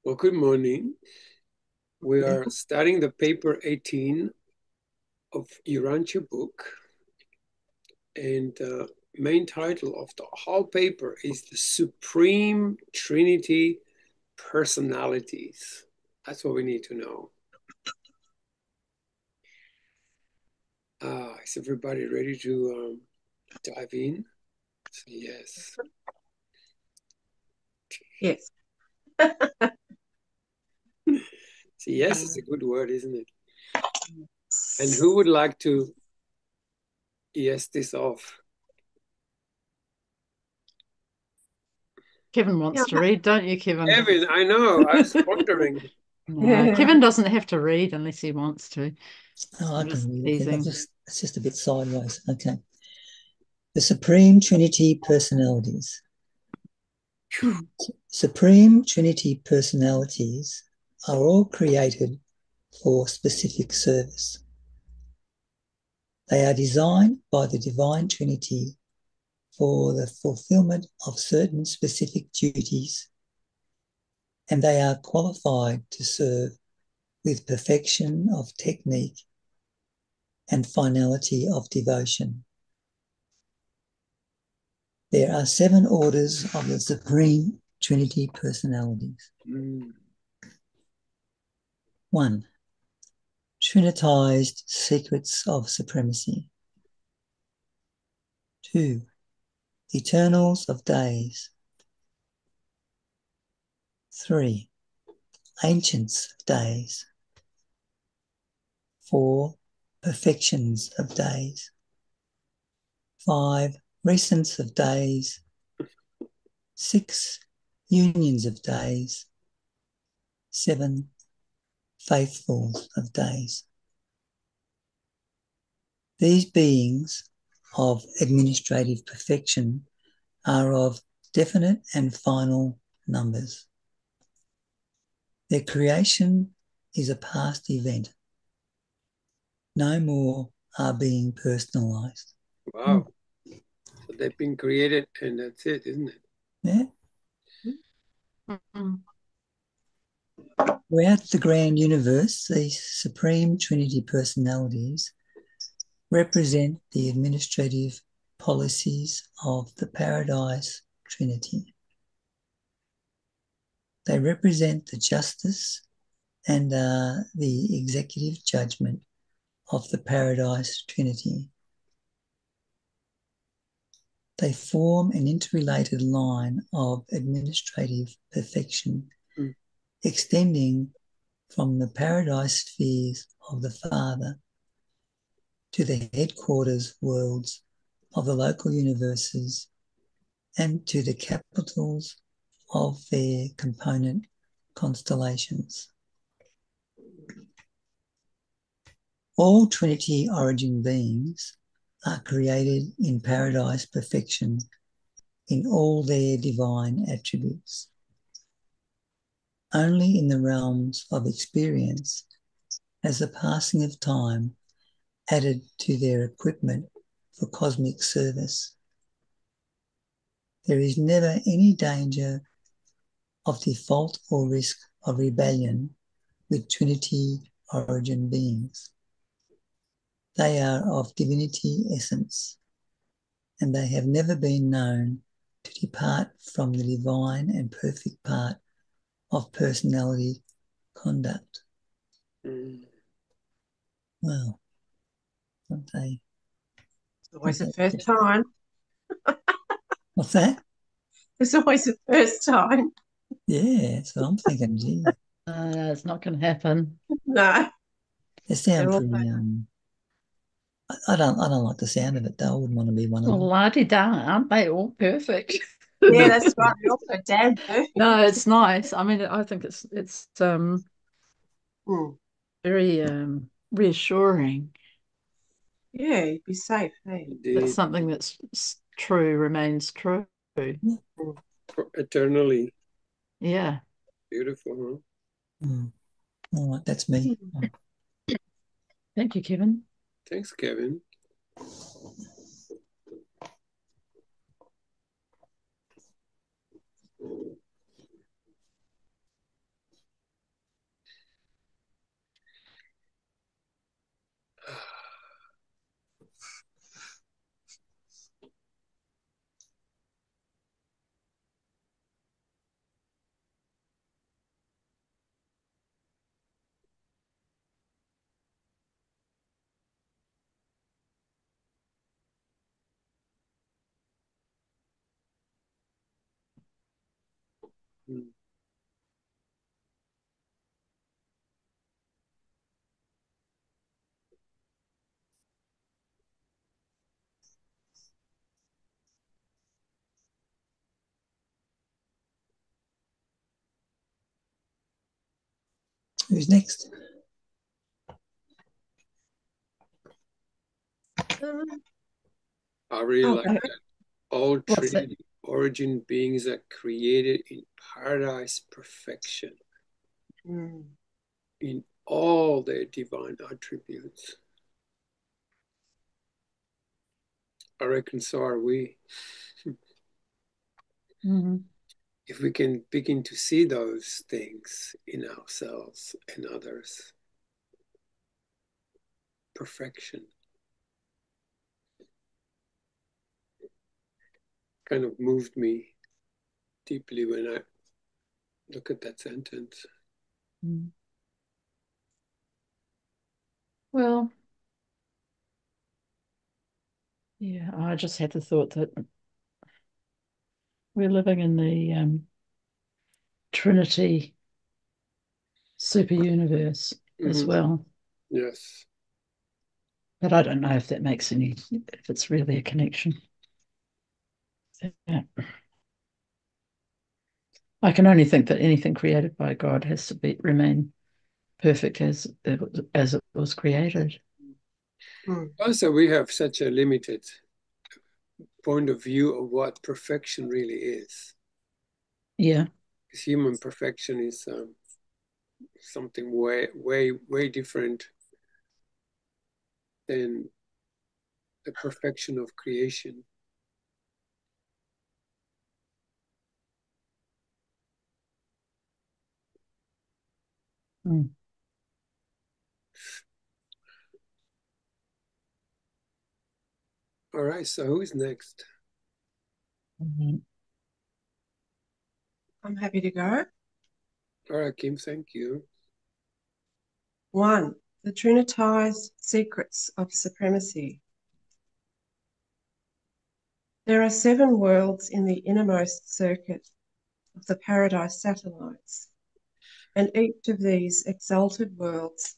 Well, good morning. We are studying the paper 18 of URANTIA book, and the main title of the whole paper is the Supreme Trinity Personalities. That's what we need to know. Is everybody ready to dive in? Yes. Yes. So yes is a good word, isn't it? And who would like to yes this off? Kevin wants to read, don't you, Kevin? Kevin, I know. I was wondering. No, Kevin doesn't have to read unless he wants to. Oh, I can read it. Teasing. It's just a bit sideways. Okay. The Supreme Trinity Personalities. Supreme Trinity personalities are all created for specific service. They are designed by the Divine Trinity for the fulfillment of certain specific duties, and they are qualified to serve with perfection of technique and finality of devotion. There are 7 orders of the Supreme Trinity personalities. 1. Trinitized secrets of supremacy. 2. Eternals of days. 3. Ancients of days. 4. Perfections of days. 5. Recents of days. 6. Unions of days. 7. Faithfuls of days. These beings of administrative perfection are of definite and final numbers. Their creation is a past event. No more are being personalized. Wow. So they've been created and that's it, isn't it? Yeah. Mm-hmm. Throughout the grand universe, these Supreme Trinity personalities represent the administrative policies of the Paradise Trinity. They represent the justice and the executive judgment of the Paradise Trinity. They form an interrelated line of administrative perfection extending from the paradise spheres of the Father to the headquarters worlds of the local universes and to the capitals of their component constellations. All Trinity origin beings are created in paradise perfection in all their divine attributes. Only in the realms of experience has the passing of time added to their equipment for cosmic service. There is never any danger of default or risk of rebellion with Trinity origin beings. They are of divinity essence, and they have never been known to depart from the divine and perfect part of personality conduct. Well, aren't they? It's always the first time. What's that? It's always the first time. Yeah, so I'm thinking, gee. It's not going to happen. No. They sound pretty, I don't like the sound of it though. I wouldn't want to be one of them. La-di-da, aren't they all perfect? Yeah, that's right. They're all so damn perfect. No, it's nice. I mean, I think it's very reassuring. Yeah, you'd be safe, hey? That something that's true remains true. Eternally. Yeah. Beautiful, huh? All right, that's me. Thank you, Kevin. Thanks, Kevin. Mm. Who's next? I really like Okay. that. All What's that? Trinity origin beings are created in paradise perfection Mm. in all their divine attributes. I reckon so are we. Mhm. If we can begin to see those things in ourselves and others, perfection kind of moved me deeply when I look at that sentence. Mm. Well, yeah, I just had the thought that we're living in the Trinity super universe as well. Yes. But I don't know if that makes any, if it's really a connection. Yeah. I can only think that anything created by God has to remain perfect as it was created. Mm. Also, we have such a limited point of view of what perfection really is. Yeah. Because human perfection is something way different than the perfection of creation. Mm. All right, so who's next? Mhm. I'm happy to go. All right, Kim, thank you. 1. The Trinitized Secrets of Supremacy. There are 7 worlds in the innermost circuit of the Paradise satellites, and each of these exalted worlds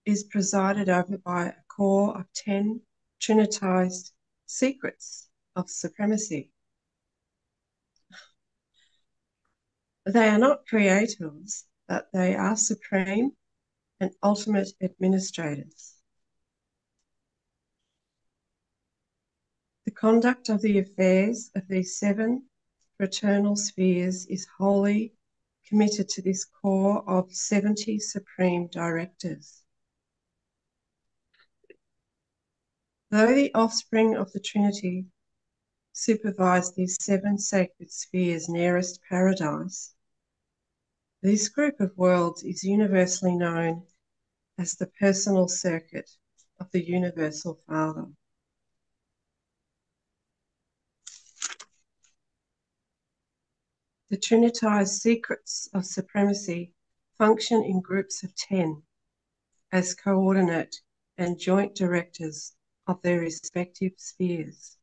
is presided over by a core of 10 Trinitized Secrets of Supremacy. They are not creators, but they are supreme and ultimate administrators. The conduct of the affairs of these 7 fraternal spheres is wholly committed to this core of 70 supreme directors. Though the offspring of the Trinity supervise these 7 sacred spheres nearest paradise, this group of worlds is universally known as the personal circuit of the Universal Father. The Trinitized Secrets of Supremacy function in groups of 10 as coordinate and joint directors of their respective spheres.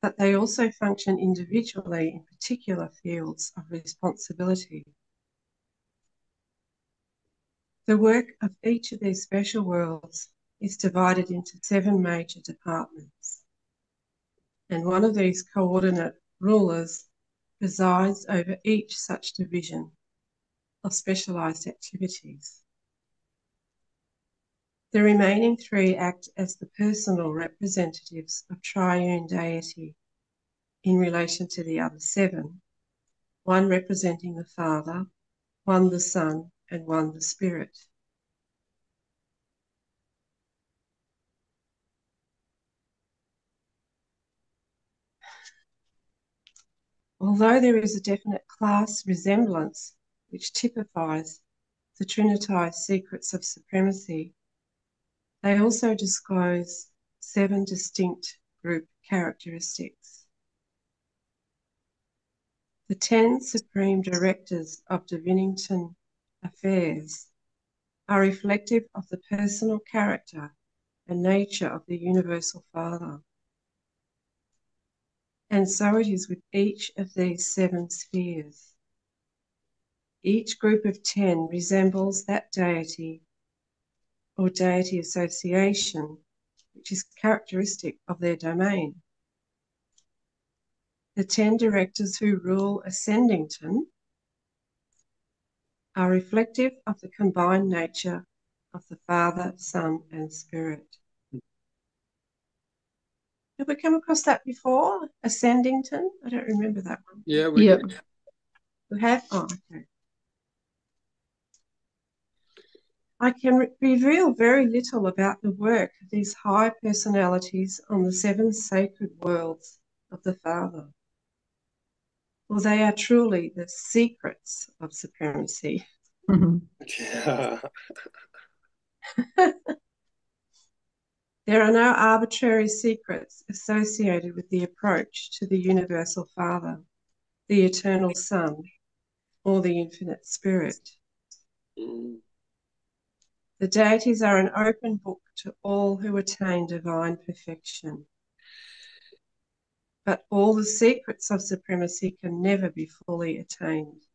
But they also function individually in particular fields of responsibility. The work of each of these special worlds is divided into 7 major departments, and one of these coordinate rulers presides over each such division of specialised activities. The remaining 3 act as the personal representatives of triune deity in relation to the other 7, one representing the Father, one the Son, and one the Spirit. Although there is a definite class resemblance which typifies the Trinitized Secrets of Supremacy, they also disclose 7 distinct group characteristics. The 10 Supreme Directors of Divinington Affairs are reflective of the personal character and nature of the Universal Father. And so it is with each of these 7 spheres. Each group of 10 resembles that deity or deity association which is characteristic of their domain. The 10 directors who rule Ascendington are reflective of the combined nature of the Father, Son, and Spirit. Have we come across that before? Ascendington? I don't remember that one. Yeah, we Yep. did. We have? Oh, okay. I can reveal very little about the work of these high personalities on the 7 sacred worlds of the Father. Well, they are truly the secrets of supremacy. Yeah. There are no arbitrary secrets associated with the approach to the Universal Father, the Eternal Son, or the Infinite Spirit. Mm. The deities are an open book to all who attain divine perfection. But all the secrets of supremacy can never be fully attained.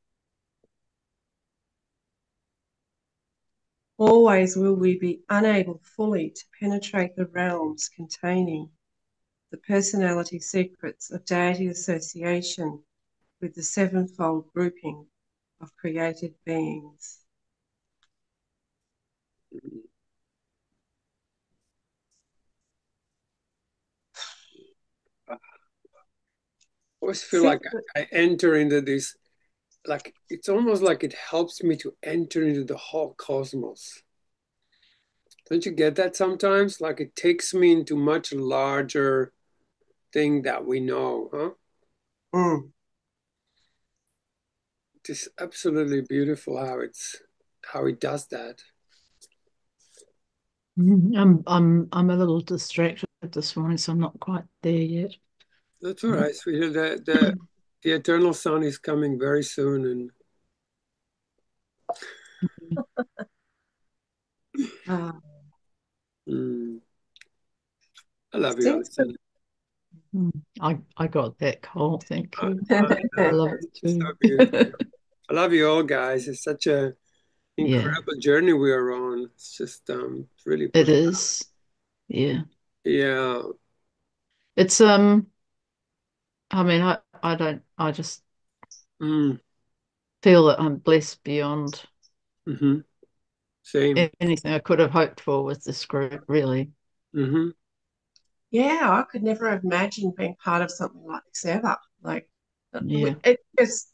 Always will we be unable fully to penetrate the realms containing the personality secrets of deity association with the 7-fold grouping of created beings. I always feel like I enter into this, like it's almost like it helps me to enter into the whole cosmos. Don't you get that sometimes? Like it takes me into much larger thing that we know, huh? Mm. It's absolutely beautiful how it does that. I'm a little distracted this morning, so I'm not quite there yet. That's all right, sweetheart. The eternal sun is coming very soon, and mm, I love you, Since Alison. I got that, Cole. Thank you. I I know. love it It's too. so beautiful. I love you all, guys. It's such a Yeah, incredible journey we are on. It's just really it profound. is. Yeah. Yeah. It's I mean I just Mm, feel that I'm blessed beyond hmm. Same. anything I could have hoped for with this group, really. Hmm. yeah, I could never have imagined being part of something like this ever. Like, Yeah. it just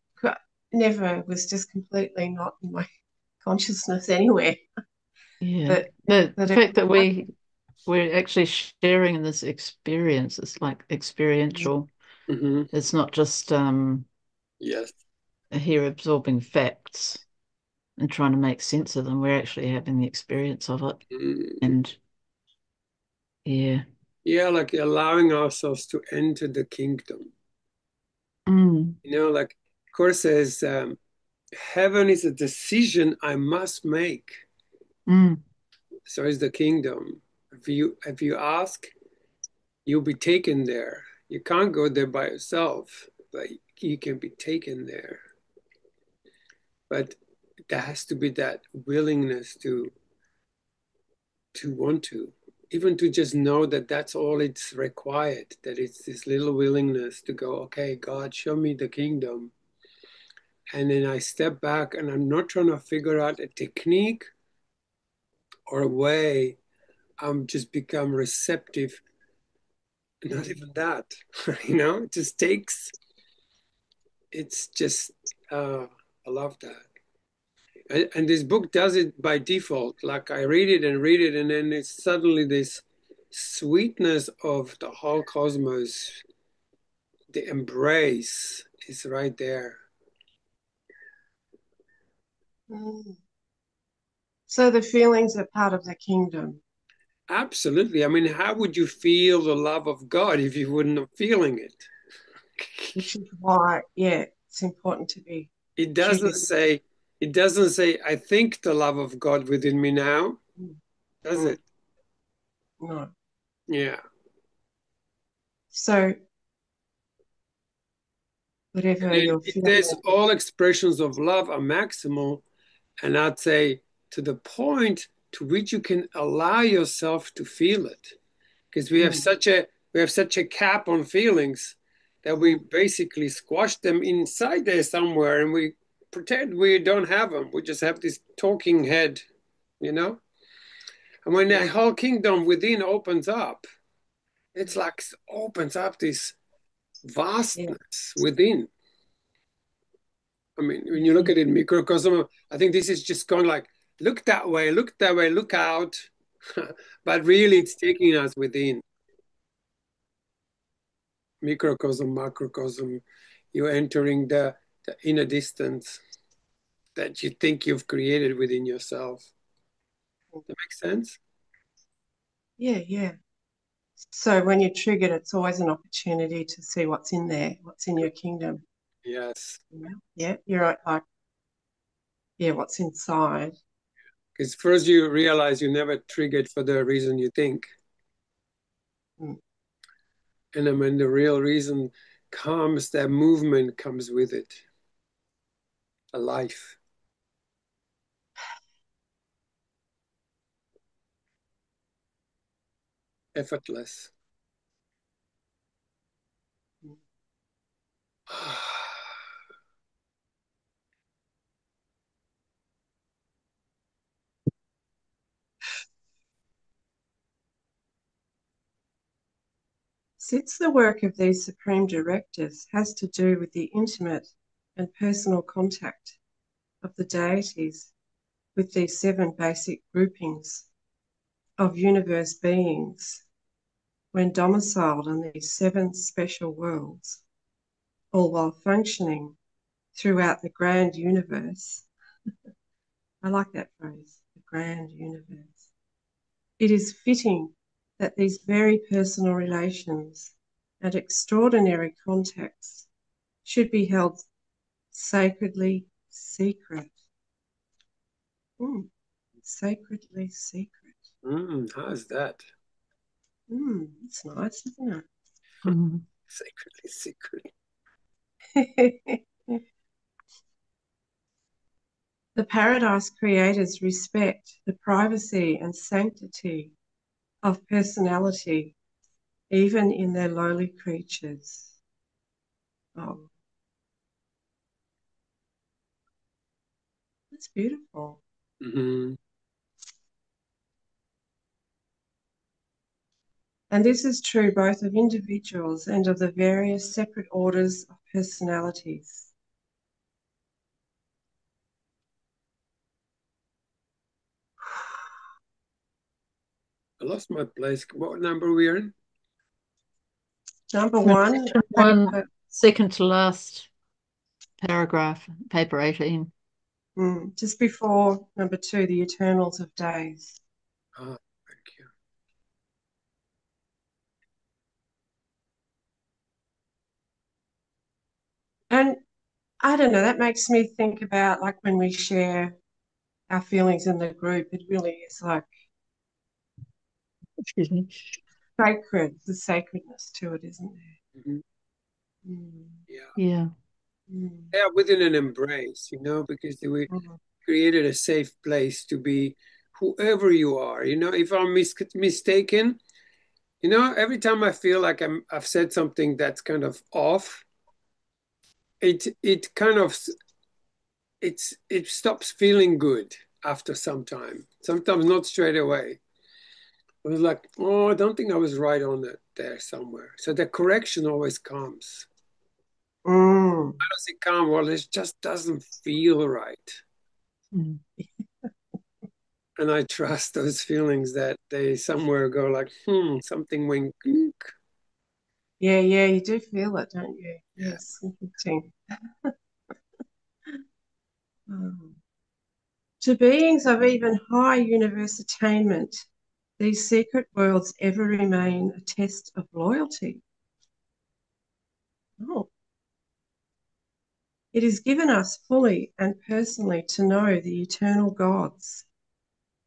never was just completely not in my consciousness anywhere. Yeah. That The that it fact that would we're actually sharing in this experience, it's like experiential. Hmm. It's not just Yes. here absorbing facts and trying to make sense of them. We're actually having the experience of it. Mm. And yeah. Yeah, like allowing ourselves to enter the kingdom. Mm, Like Course says, heaven is a decision I must make. mm, So is the kingdom. If you ask, you'll be taken there. You can't go there by yourself, but you can be taken there. But there has to be that willingness to want to, even to just know that that's all it's required, that it's this little willingness to go, okay, God, show me the kingdom. And then I step back and I'm not trying to figure out a technique or a way. I'm just become receptive. Not even that, it just takes, it's just, I love that. And this book does it by default. Like I read it, and then it's suddenly this sweetness of the whole cosmos, the embrace is right there. Mm. So the feelings are part of the kingdom. Absolutely. I mean, how would you feel the love of God if you wouldn't have feeling it? Which is why, yeah, it's important to be It doesn't choosing. say, it doesn't say, I think the love of God within me now, Mm. does Mm. it? No. Yeah. So whatever And you're it feeling. says all expressions of love are maximal, and I'd say to the point to which you can allow yourself to feel it, because we have such a cap on feelings that we basically squash them inside there somewhere, and we pretend we don't have them. We just have this talking head, you know. And when the whole kingdom within opens up, it's like opens up this vastness within. I mean, when you look at it microcosm, I think this is just going like, look that way, look out. But really, it's taking us within. Microcosm, macrocosm, you're entering the inner distance that you think you've created within yourself. That makes sense? Yeah, yeah. So when you're triggered, it's always an opportunity to see what's in there, what's in your kingdom. Yes. Yeah, you're right. Like, yeah, what's inside. Because first you realize you never triggered for the reason you think. Mm. And then when the real reason comes, that movement comes with it. A life. Effortless. Since the work of these supreme directors has to do with the intimate and personal contact of the deities with these 7 basic groupings of universe beings when domiciled on these 7 special worlds, all while functioning throughout the grand universe. I like that phrase, the grand universe. It is fitting that these very personal relations and extraordinary contacts should be held sacredly secret. Sacredly secret. How's that? It's nice, isn't it? Sacredly secret. The paradise creators respect the privacy and sanctity of personality, even in their lowly creatures. Oh, that's beautiful. Mm-hmm. And this is true both of individuals and of the various separate orders of personalities. I lost my place. What number are we in? Number 1. One, second to last paragraph, paper 18. Just before number 2, the eternals of days. Ah, thank you. And I don't know, that makes me think about like when we share our feelings in the group, it really is like Excuse me. sacred, the sacredness to it, isn't there? Mm-hmm. Yeah. Yeah. Yeah, within an embrace, because we created a safe place to be whoever you are. If I'm mistaken, every time I feel like I've said something that's kind of off, it kind of it stops feeling good after some time. Sometimes not straight away. I was like, oh, I don't think I was right on it there somewhere. So the correction always comes. How does it come? Well, it just doesn't feel right. And I trust those feelings that they somewhere go like, something went. Yeah, you do feel it, don't you? Yes, interesting. To beings of even high universe attainment, these secret worlds ever remain a test of loyalty. It is given us fully and personally to know the eternal gods,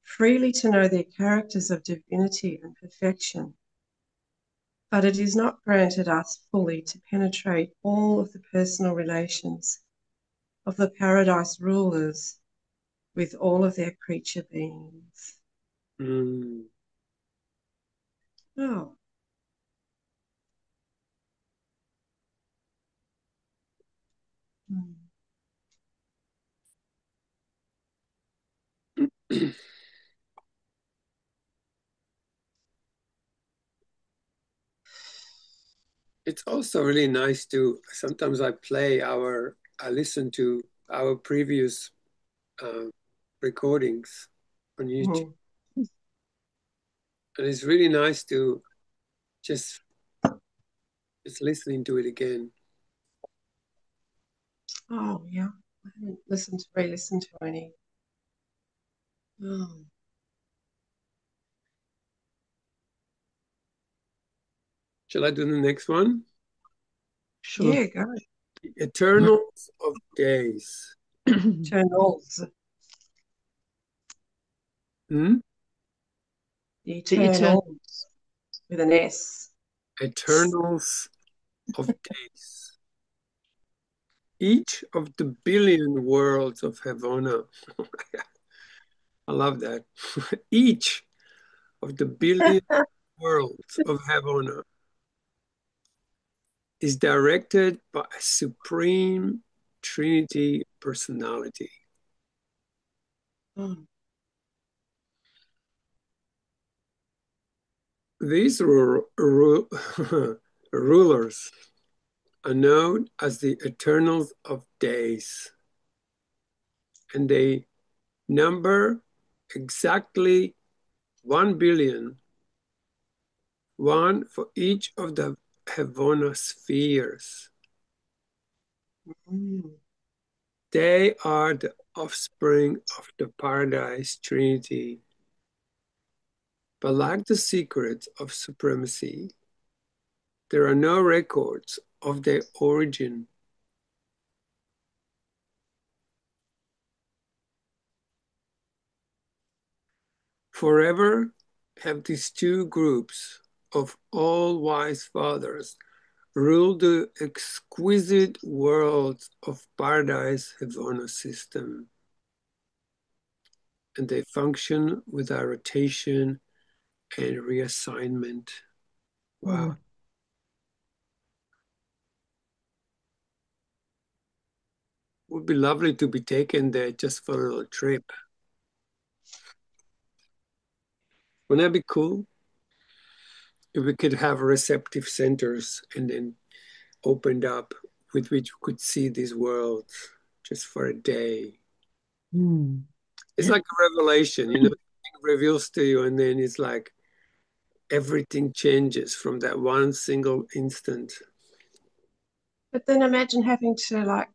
freely to know their characters of divinity and perfection, but it is not granted us fully to penetrate all of the personal relations of the paradise rulers with all of their creature beings. Mm. Oh. It's also really nice to, sometimes I listen to our previous recordings on YouTube. And it's really nice to just listening to it again. Oh, yeah. I haven't re-listened to any. Oh. Shall I do the next one? Sure. Yeah, go. Eternals of Days. Eternals. Hmm? The The Eternals with an S. Eternals of Days. Each of the billion worlds of Havana. I love that. Each of the billion worlds of Havana is directed by a supreme Trinity personality. Oh. These rulers are known as the Eternals of Days, and they number exactly 1 billion, one for each of the Havana spheres. They are the offspring of the Paradise Trinity. But like the secrets of supremacy, there are no records of their origin. Forever have these two groups of all-wise fathers ruled the exquisite worlds of Paradise Havana system, and they function without rotation and reassignment. Wow. Would be lovely to be taken there just for a little trip. Wouldn't that be cool? If we could have receptive centers and then opened up with which we could see these worlds just for a day. It's like a revelation, you know, it reveals to you, and then it's like everything changes from that one single instant. But then imagine having to like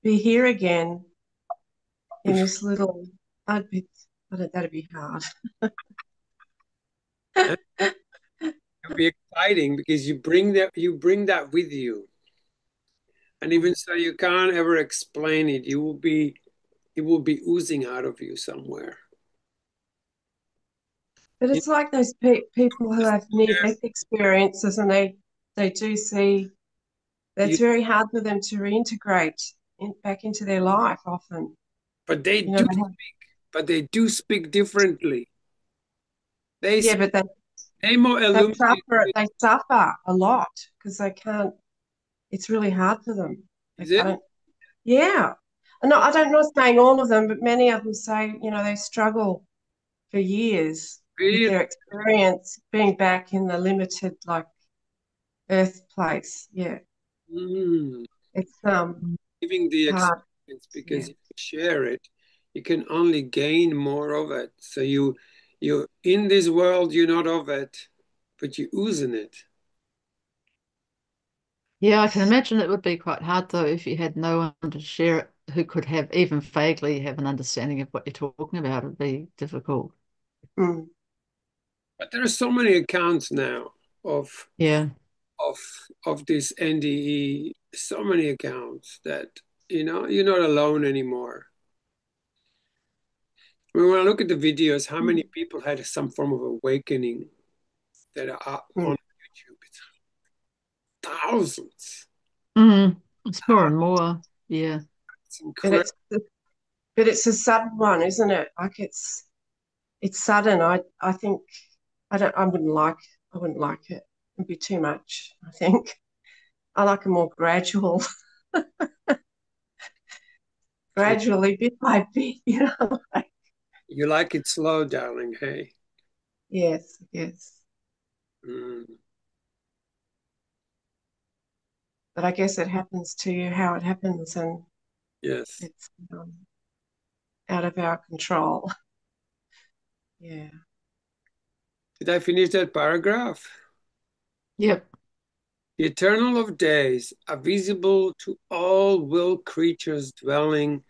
be here again in this little. That'd be hard. It'll be exciting because you bring that with you. And even so you can't ever explain it. It will be oozing out of you somewhere. But it's like those people who have near-death experiences, and they do see that it's very hard for them to reintegrate back into their life often. But they do speak differently. But they more illuminated. They suffer a lot because they can't. It's really hard for them. Is it? Yeah. No, I don't know saying all of them, but many of them say, they struggle for years with their experience being back in the limited, like, earth place. Yeah. It's giving the hard. experience, because if you share it, you can only gain more of it. So you in this world, you're not of it, but you ooze in it. Yeah, I can imagine it would be quite hard though if you had no one to share it who could have even vaguely have an understanding of what you're talking about. It'd be difficult. But there are so many accounts now of this NDE, so many accounts that you're not alone anymore. When I look at the videos, how many people had some form of awakening that are on YouTube? thousands. It's more and more. Yeah. It's But incredible. it's a sudden one, isn't it? Like it's sudden. I think I wouldn't like it. It'd be too much, I think. I like a more gradually, bit by bit, you know. You like it slow, darling, hey? Yes, yes. Mm, But I guess it happens to you how it happens, and yes. it's out of our control. Yeah. Did I finish that paragraph? Yep. The eternal of days are visible to all will creatures dwelling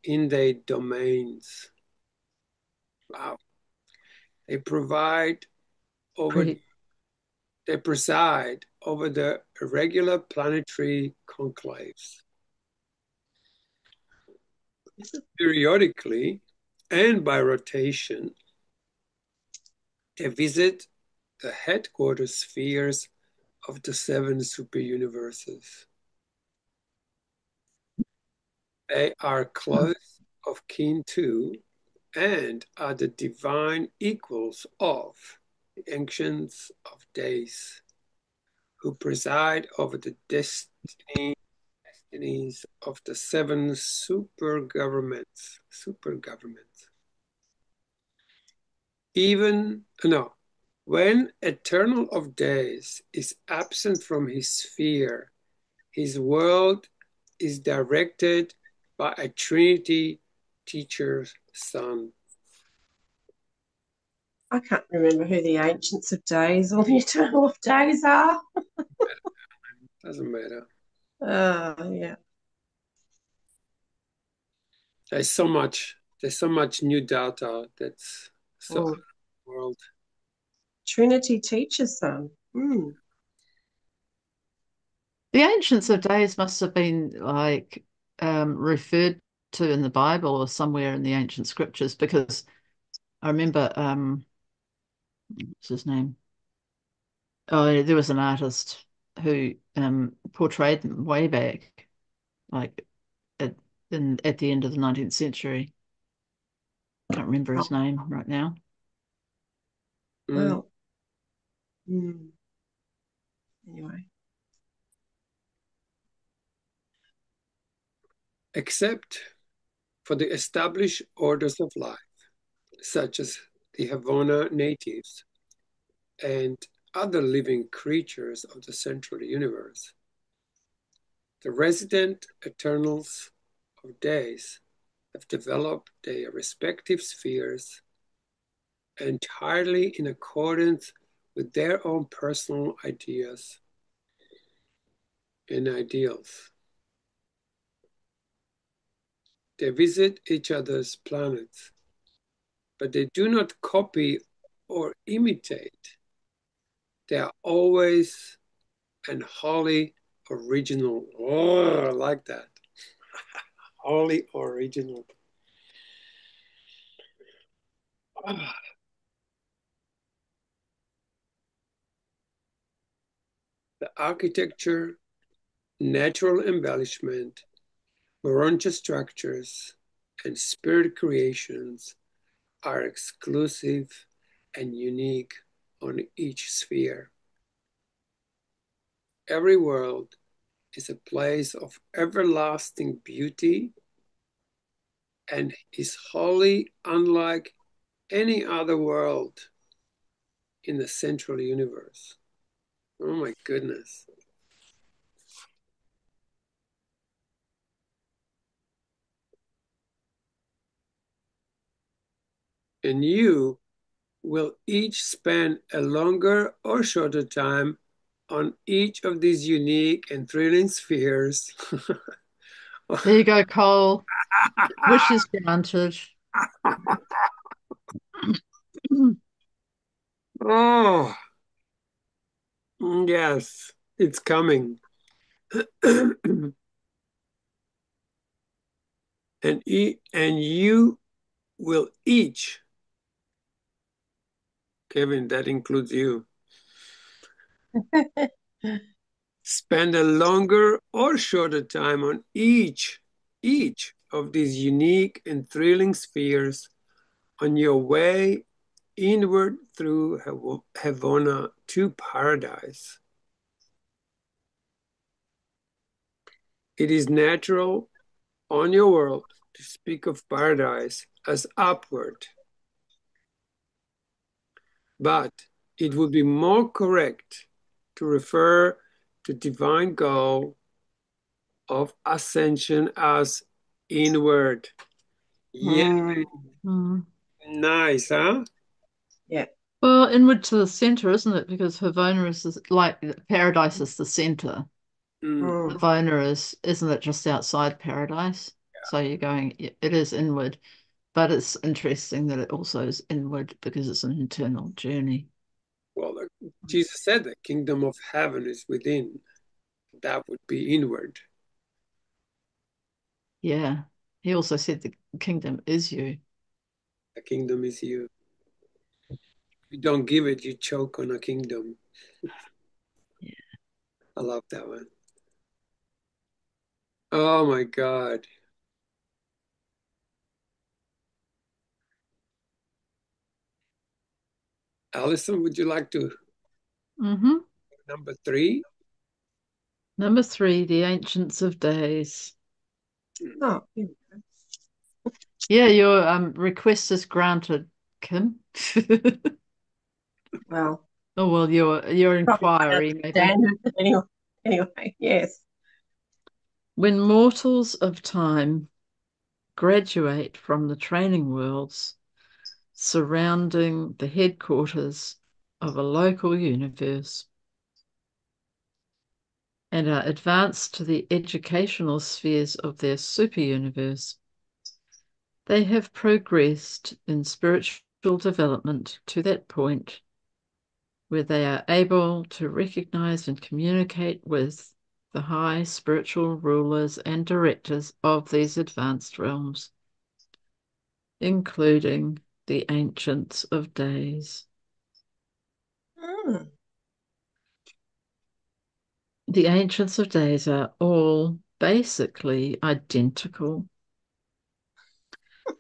in their domains. Wow. They provide over Pretty. they preside over the irregular planetary conclaves. Periodically and by rotation, they visit the headquarters spheres of the seven superuniverses. They are close of kin to and are the divine equals of the ancients of days, who preside over the destinies of the seven super governments. Even no, when eternal of days is absent from his sphere, his world is directed by a Trinity teacher's son. I can't remember who the Ancients of Days or the Eternal of Days are. Doesn't matter. Yeah. There's so much. There's so much new data that's so out of Mm. the world. Trinity teacher's son. The ancients of days must have been like referred to in the Bible or somewhere in the ancient scriptures because I remember what's his name? Oh, there was an artist who portrayed them way back, like at at the end of the 19th century. Can't remember his name right now. Mm. Well, anyway. Except for the established orders of life, such as the Havana natives and other living creatures of the central universe, the resident eternals of days have developed their respective spheres entirely in accordance with their own personal ideas and ideals. They visit each other's planets, but they do not copy or imitate. They are always and wholly original. Oh, I like that. Wholly original. Ah, the architecture, natural embellishment, Morontia structures, and spirit creations are exclusive and unique on each sphere. Every world is a place of everlasting beauty and is wholly unlike any other world in the central universe. Oh my goodness. And you will each spend a longer or shorter time on each of these unique and thrilling spheres. There you go, Cole. Wishes granted. Oh, yes, it's coming. and and you will each, Kevin, that includes you, spend a longer or shorter time on each of these unique and thrilling spheres on your way inward through Havana to paradise. It is natural on your world to speak of paradise as upward, but it would be more correct to refer to divine goal of ascension as inward. Yeah, Mm. nice, huh? Yeah. Well, inward to the center, isn't it? Because Havana is like paradise is the center. Mm. Havana isn't it just outside paradise? So you're going, it is inward, but it's interesting that it also is inward because it's an internal journey. Well, Jesus said the kingdom of heaven is within. That would be inward. Yeah. He also said the kingdom is you. The kingdom is you. If you don't give it, you choke on a kingdom. Yeah. I love that one. Oh my God. Alison, would you like to Mm-hmm. number 3? Number 3, the Ancients of Days. Oh, Yeah, your request is granted, Kim. well, Oh well, your probably inquiry maybe. standard. Anyway, yes. When mortals of time graduate from the training worlds surrounding the headquarters of a local universe and are advanced to the educational spheres of their super universe, they have progressed in spiritual development to that point where they are able to recognize and communicate with the high spiritual rulers and directors of these advanced realms, including the Ancients of Days. Mm. The Ancients of Days are all basically identical.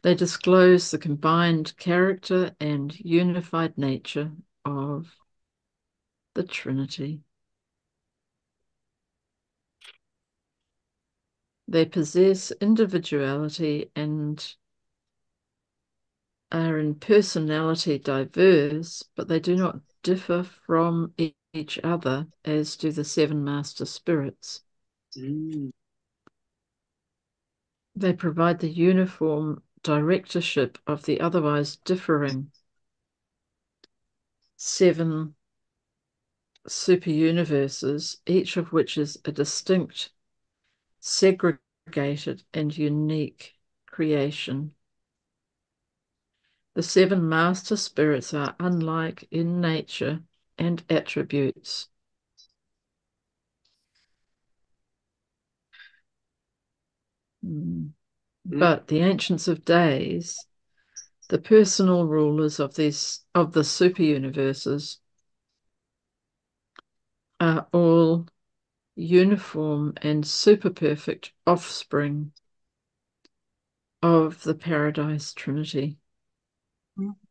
They disclose the combined character and unified nature of the Trinity. They possess individuality and are in personality diverse, but they do not differ from each other as do the seven master spirits. Mm. They provide the uniform directorship of the otherwise differing 7 super universes, each of which is a distinct, segregated, and unique creation. The 7 master spirits are unlike in nature and attributes. But the Ancients of Days, the personal rulers of the super universes, are all uniform and super perfect offspring of the Paradise Trinity.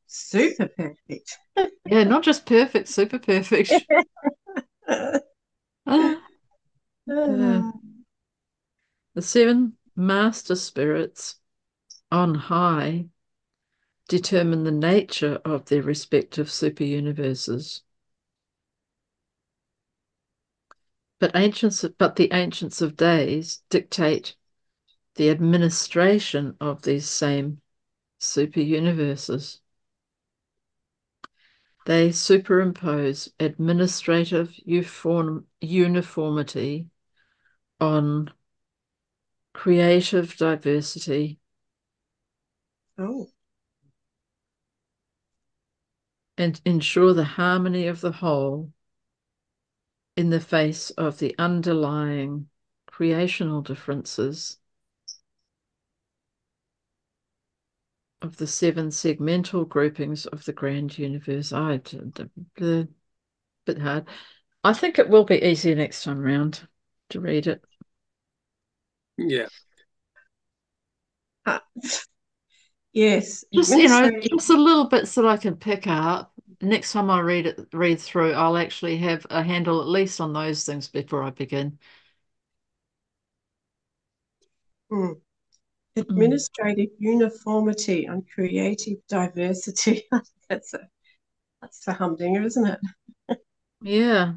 Super perfect. Yeah, not just perfect, super perfect. The 7 master spirits on high determine the nature of their respective super universes. But the Ancients of Days dictate the administration of these same super universes. They superimpose administrative uniformity on creative diversity Oh. and ensure the harmony of the whole in the face of the underlying creational differences of the 7 segmental groupings of the grand universe. A bit hard. I think it will be easier next time round to read it. Yeah. Yes, Just, administrative. just a little bits that I can pick up. Next time I read through, I'll actually have a handle at least on those things before I begin. Administrative uniformity and creative diversity. That's a humdinger, isn't it? Yeah.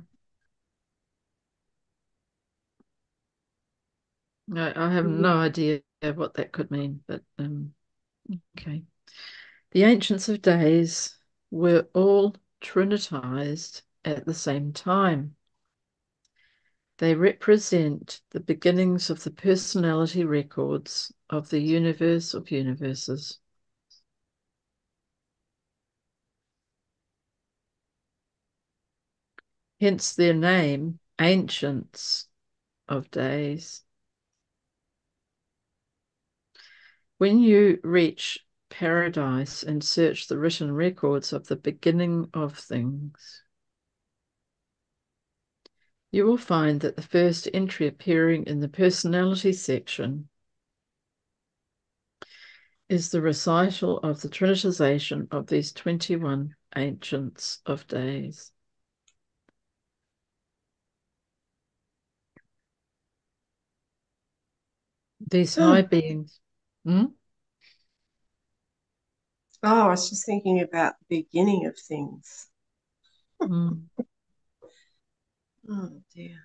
I have no idea what that could mean, but okay. The ancients of days were all Trinitized at the same time. They represent the beginnings of the personality records of the universe of universes. Hence their name, Ancients of Days. When you reach paradise and search the written records of the beginning of things, you will find that the first entry appearing in the personality section is the recital of the trinitization of these 21 ancients of days. These high beings. Hmm? Oh, I was just thinking about the beginning of things. Mm. Oh dear.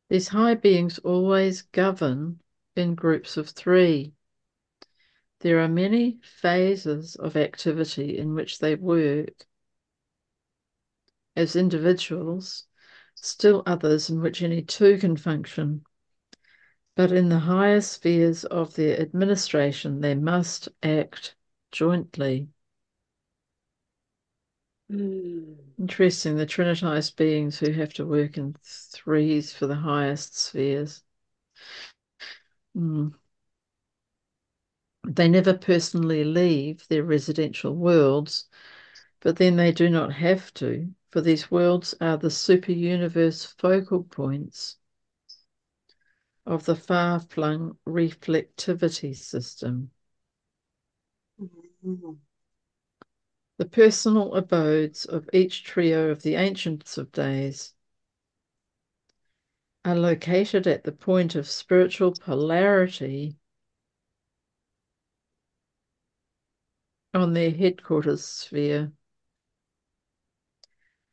These high beings always govern in groups of 3. There are many phases of activity in which they work as individuals, still others in which any 2 can function. But in the higher spheres of their administration, they must act jointly. Interesting, the Trinitized beings who have to work in 3s for the highest spheres. They never personally leave their residential worlds, but then they do not have to, for these worlds are the super-universe focal points of the far-flung reflectivity system. The personal abodes of each trio of the Ancients of Days are located at the point of spiritual polarity on their headquarters sphere.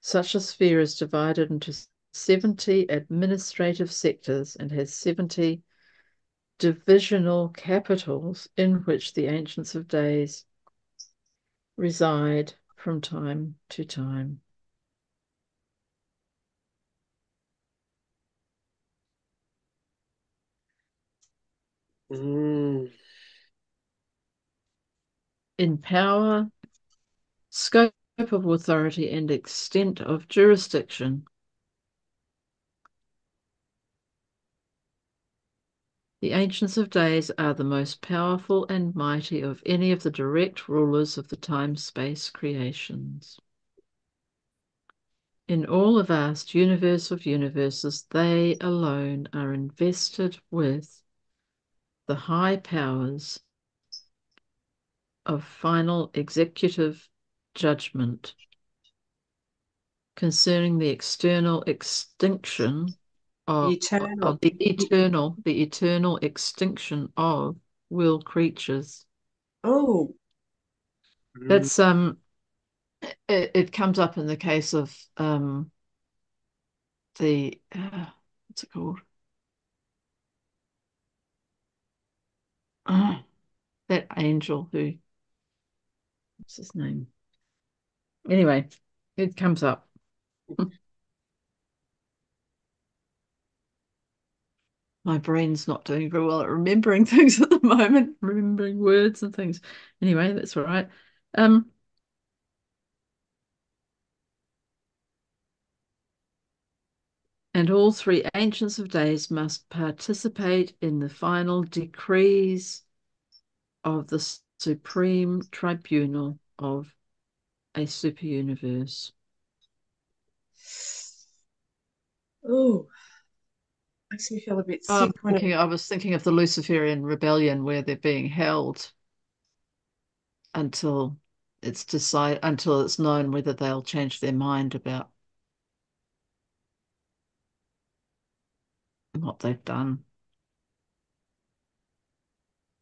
Such a sphere is divided into 70 administrative sectors and has 70 divisional capitals in which the Ancients of Days reside from time to time. In power, scope of authority, and extent of jurisdiction, the Ancients of Days are the most powerful and mighty of any of the direct rulers of the time-space creations. In all the vast universe of universes, they alone are invested with the high powers of final executive judgment concerning the external extinction of the eternal extinction of will creatures. Oh. That's it comes up in the case of the what's it called? That angel who, what's his name? Anyway, it comes up. My brain's not doing very well at remembering things at the moment, remembering words and things. Anyway, that's all right. And all 3 Ancients of Days must participate in the final decrees of the Supreme Tribunal of a super universe? Oh, makes me feel a bit sick I was thinking of the Luciferian rebellion where they're being held until until it's known whether they'll change their mind about what they've done.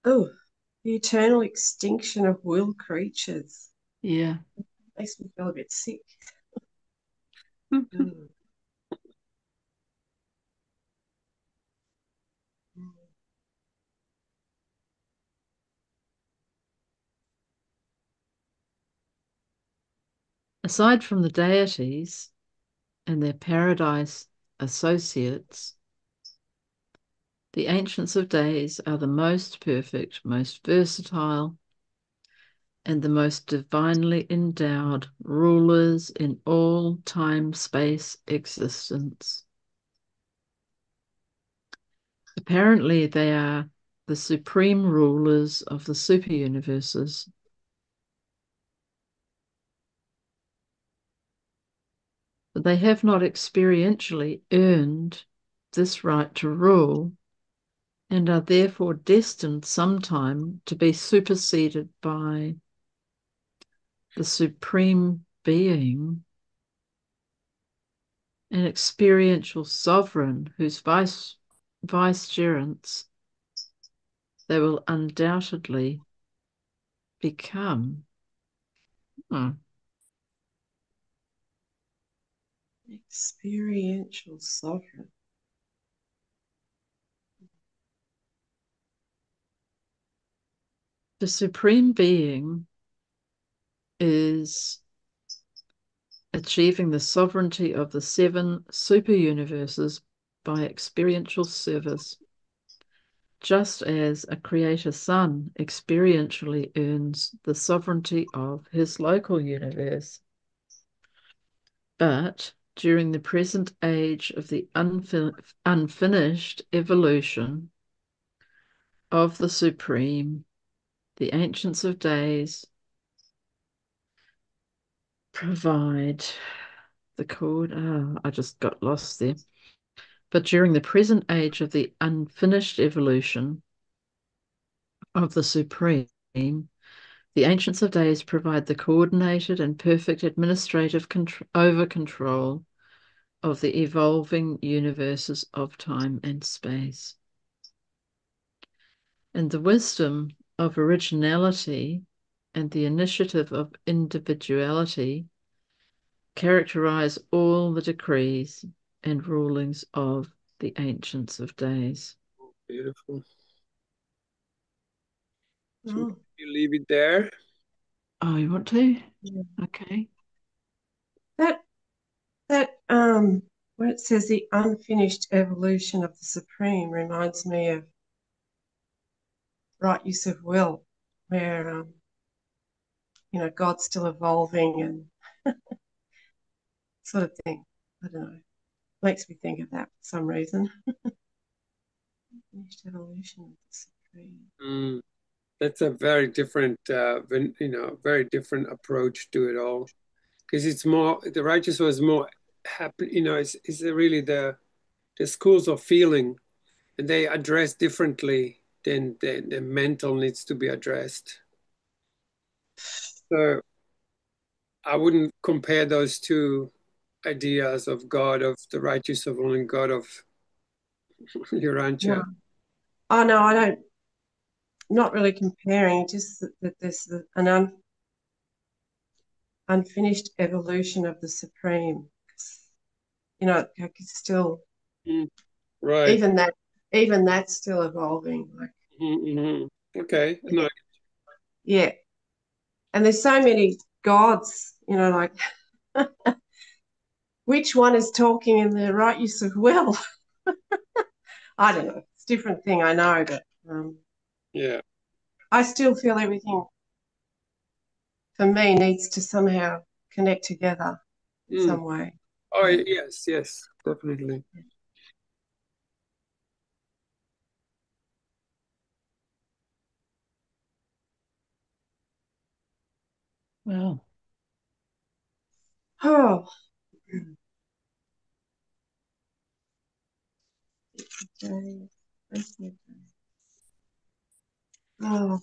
Oh, the eternal extinction of will creatures. Yeah. Makes me feel a bit sick. Aside from the deities and their paradise associates, the Ancients of Days are the most perfect, most versatile, and the most divinely endowed rulers in all time-space existence. Apparently, they are the supreme rulers of the super-universes. But they have not experientially earned this right to rule and are therefore destined sometime to be superseded by the supreme being, an experiential sovereign whose vicegerents they will undoubtedly become. Experiential sovereign. The supreme being is achieving the sovereignty of the 7 super universes by experiential service, just as a creator son experientially earns the sovereignty of his local universe. But during the present age of the unfinished evolution of the Supreme, the Ancients of Days provide the chord. I just got lost there. But during the present age of the unfinished evolution of the Supreme, the Ancients of Days provide the coordinated and perfect administrative over-control of the evolving universes of time and space. And the wisdom of originality and the initiative of individuality characterize all the decrees and rulings of the Ancients of Days. Beautiful. Oh. You leave it there? Oh, you want to? Yeah. Okay. That where it says the unfinished evolution of the Supreme reminds me of right use of will, where God's still evolving and sort of thing. I don't know. Makes me think of that for some reason. Finished evolution of the Supreme. That's a very different, very different approach to it all. Because it's more, the righteous was more happy, it's really the schools of feeling, and they address differently than the mental needs to be addressed. So I wouldn't compare those two ideas of God, of the righteous of only God of Urantia. No. Oh no, I don't. Not really comparing. Just that there's an unfinished evolution of the Supreme. Like it's still Right. even that's still evolving. Like Okay. No. Yeah. And there's so many gods, like which one is talking in the right use of will? I don't know. It's a different thing, I know, but Yeah. I still feel everything for me needs to somehow connect together in some way. Oh, yes, definitely. Well, Oh. Okay. Oh.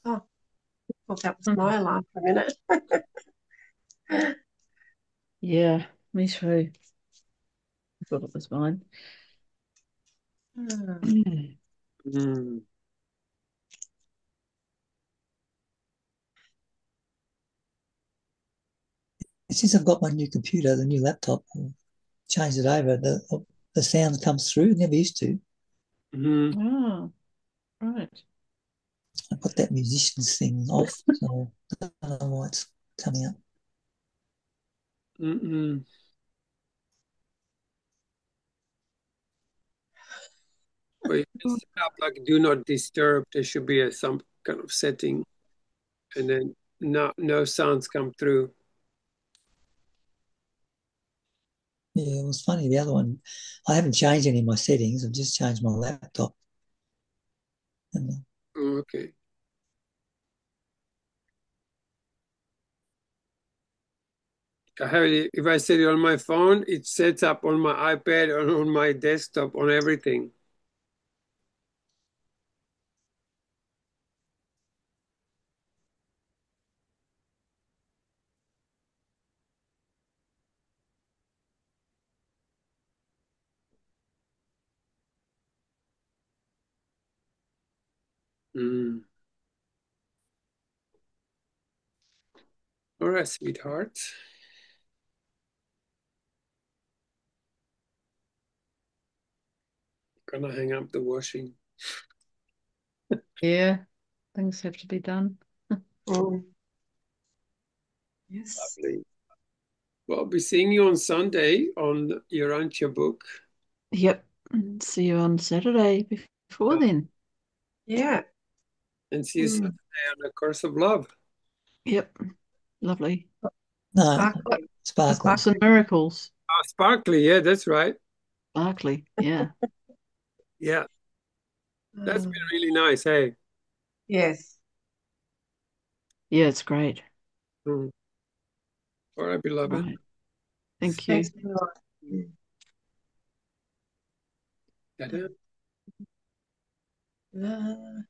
Oh, I thought that was my alarm for a minute. Yeah, me too. I thought it was mine. Mm. Since I've got my new computer, the new laptop, changed it over, the sound comes through. It never used to. Mm-hmm. Oh, right. I got that musicians thing off, so I don't know why it's coming up. Mm-mm. Well, you can set up like do not disturb. There should be some kind of setting, and then no sounds come through. Yeah, it was funny. The other one, I haven't changed any of my settings. I've just changed my laptop. And, Oh, okay. I have it, if I set it on my phone, it sets up on my iPad, on my desktop, on everything. Mm. All right, sweetheart. Gonna hang up the washing. Yeah, things have to be done. Mm. Yes. Lovely. Well, I'll be seeing you on Sunday on URANTIA book. Yep. See you on Saturday before then. Yeah. And see you Saturday on The Course of Love. Yep. Lovely. no, Sparkly. Sparkle. Course in Miracles. Oh, Sparkly, yeah, that's right. Barkley. Yeah. Yeah, that's been Oh. really nice, hey? Yes. Yeah, it's great. Mm. All right, beloved. Right. Thank Thanks you. a lot. Mm. Ta-da. Uh,